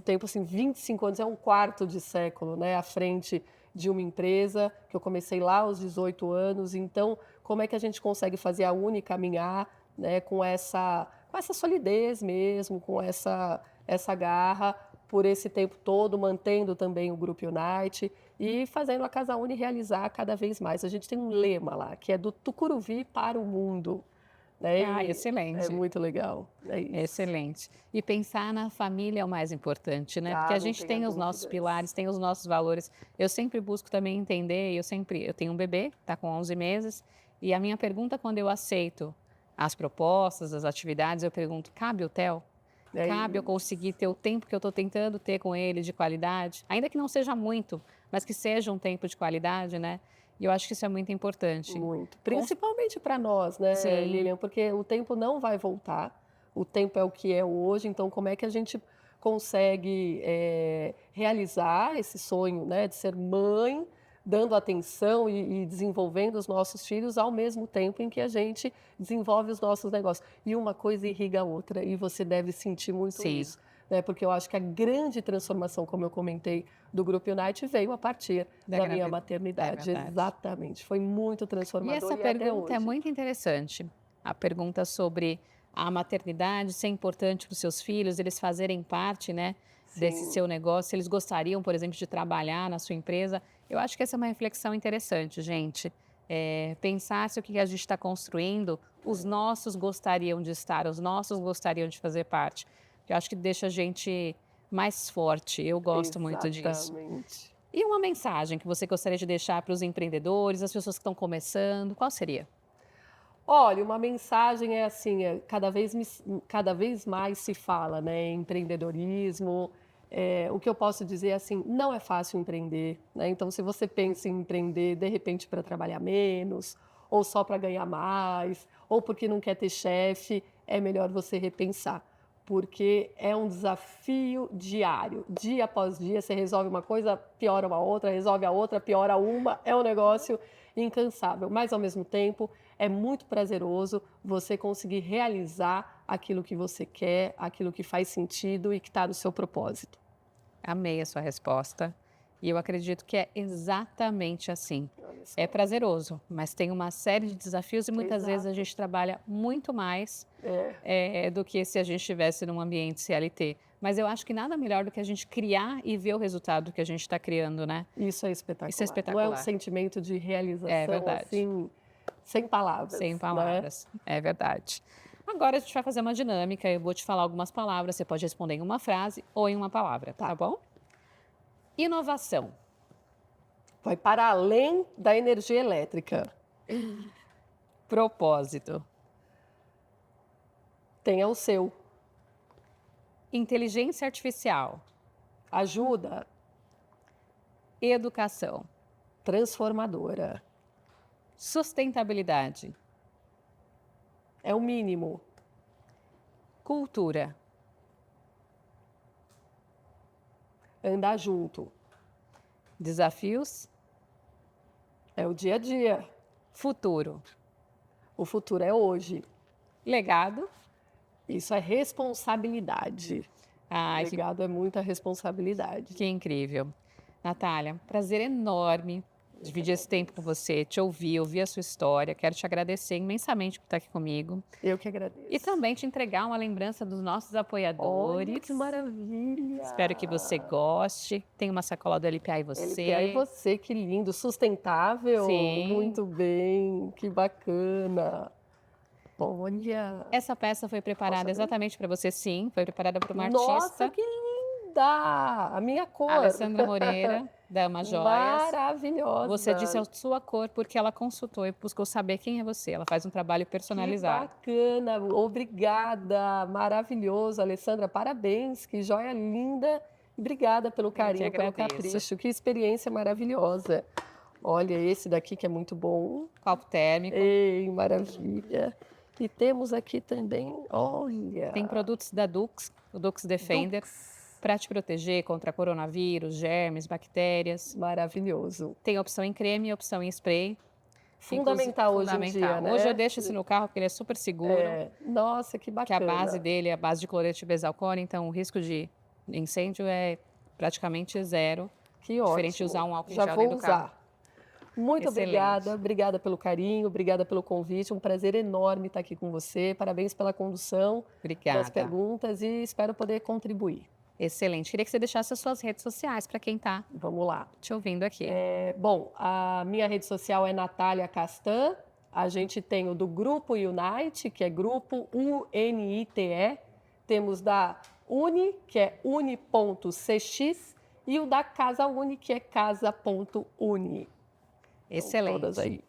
tempo, assim, 25 anos, é um quarto de século, né, à frente de uma empresa, que eu comecei lá aos 18 anos. Então, como é que a gente consegue fazer a Uni caminhar, né, com essa solidez mesmo, com essa garra por esse tempo todo, mantendo também o Grupo Unite e fazendo a Casa Uni realizar cada vez mais. A gente tem um lema lá, que é do Tucuruvi para o mundo. Né? Excelente. É muito legal. Excelente. E pensar na família é o mais importante, né? Porque a gente tem os nossos pilares, tem os nossos valores. Eu sempre busco também entender, eu tenho um bebê, está com 11 meses, e a minha pergunta quando eu aceito as propostas, as atividades, eu pergunto, cabe o Theo? Cabe eu conseguir ter o tempo que eu estou tentando ter com ele de qualidade? Ainda que não seja muito, mas que seja um tempo de qualidade, né? E eu acho que isso é muito importante. Muito. Principalmente para nós, né, Lilian? Porque o tempo não vai voltar. O tempo é o que é hoje. Então, como é que a gente consegue realizar esse sonho, né, de ser mãe, dando atenção e desenvolvendo os nossos filhos ao mesmo tempo em que a gente desenvolve os nossos negócios. E uma coisa irriga a outra, e você deve sentir muito isso. Né? Porque eu acho que a grande transformação, como eu comentei, do Grupo Unite veio a partir da minha maternidade. Exatamente. Foi muito transformador. E essa pergunta é muito interessante. A pergunta sobre a maternidade ser importante para os seus filhos, eles fazerem parte, né, desse seu negócio, se eles gostariam, por exemplo, de trabalhar na sua empresa. Eu acho que essa é uma reflexão interessante, gente. Pensar se o que a gente está construindo, os nossos gostariam de estar, os nossos gostariam de fazer parte. Eu acho que deixa a gente mais forte. Eu gosto muito disso. E uma mensagem que você gostaria de deixar para os empreendedores, as pessoas que estão começando, qual seria? Olha, uma mensagem é assim, cada vez mais se fala, né, em empreendedorismo. O que eu posso dizer é assim, não é fácil empreender, né? Então, se você pensa em empreender, de repente, para trabalhar menos, ou só para ganhar mais, ou porque não quer ter chefe, é melhor você repensar. Porque é um desafio diário. Dia após dia, você resolve uma coisa, piora uma outra, resolve a outra, piora uma. É um negócio incansável. Mas, ao mesmo tempo, é muito prazeroso você conseguir realizar aquilo que você quer, aquilo que faz sentido e que está no seu propósito. Amei a sua resposta. E eu acredito que é exatamente assim. É prazeroso, mas tem uma série de desafios e muitas vezes a gente trabalha muito mais do que se a gente estivesse num ambiente CLT. Mas eu acho que nada melhor do que a gente criar e ver o resultado que a gente está criando, né? Isso é espetacular. Isso é espetacular. Não é um sentimento de realização assim, sem palavras. Sem palavras, né? É verdade. Agora a gente vai fazer uma dinâmica, eu vou te falar algumas palavras, você pode responder em uma frase ou em uma palavra, tá bom? Inovação. Vai para além da energia elétrica. Propósito. Tenha o seu. Inteligência artificial. Ajuda. Educação. Transformadora. Sustentabilidade. É o mínimo. Cultura. Andar junto. Desafios. É o dia a dia. Futuro. O futuro é hoje. Legado. Isso é responsabilidade. Ai, Legado é muita responsabilidade. que incrível. Natália, prazer enorme dividir esse tempo com você, te ouvir a sua história. Quero te agradecer imensamente por estar aqui comigo. Eu que agradeço. E também te entregar uma lembrança dos nossos apoiadores. Olha que maravilha! Espero que você goste. Tem uma sacola do LPA e você. LPA e você, que lindo. Sustentável. Sim. Muito bem. Que bacana. Olha. Essa peça foi preparada Posso abrir? exatamente para você, sim. Foi preparada por uma Nossa, artista, que linda! A minha cor. Alessandra Moreira, da Ama Joias. Maravilhosa. Você disse a sua cor porque ela consultou e buscou saber quem é você. Ela faz um trabalho personalizado. Que bacana, obrigada, maravilhoso, Alessandra, parabéns, que joia linda. Obrigada pelo carinho, pelo agradeço. capricho, que experiência maravilhosa. Olha, esse daqui que é muito bom. Copo térmico. Ei, maravilha. E temos aqui também, olha... Tem produtos da Dux, o Dux Defender, para te proteger contra coronavírus, germes, bactérias. Maravilhoso. Tem opção em creme e opção em spray. Fundamental Inclusive, hoje em dia, né? Hoje eu deixo esse no carro porque ele é super seguro. Nossa, que Que a bacana. base dele é a base de cloreto de besalcone, então o risco de incêndio é praticamente zero. Que ótimo. Diferente de usar um álcool em Já gel vou dentro do carro. usar. Muito Excelente. obrigada pelo carinho, obrigada pelo convite, um prazer enorme estar aqui com você, parabéns pela condução Obrigada. das perguntas e espero poder contribuir. Excelente. Queria que você deixasse as suas redes sociais para quem está Vamos lá. te ouvindo aqui. Bom, a minha rede social é Natália Castan, a gente tem o do Grupo Unite, que é Grupo UNITE, temos da Uni, que é uni.cx, e o da Casa Uni, que é casa.uni. Excelente. Todas aí.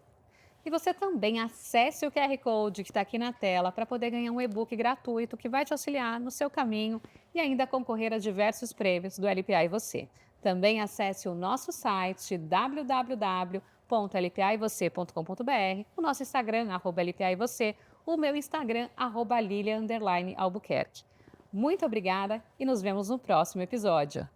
E você também acesse o QR Code que está aqui na tela para poder ganhar um e-book gratuito que vai te auxiliar no seu caminho e ainda concorrer a diversos prêmios do LPA e você. Também acesse o nosso site www.lpaevocê.com.br, o nosso Instagram, @lpaevocê, o meu Instagram, @lilia_albuquerque. Muito obrigada e nos vemos no próximo episódio.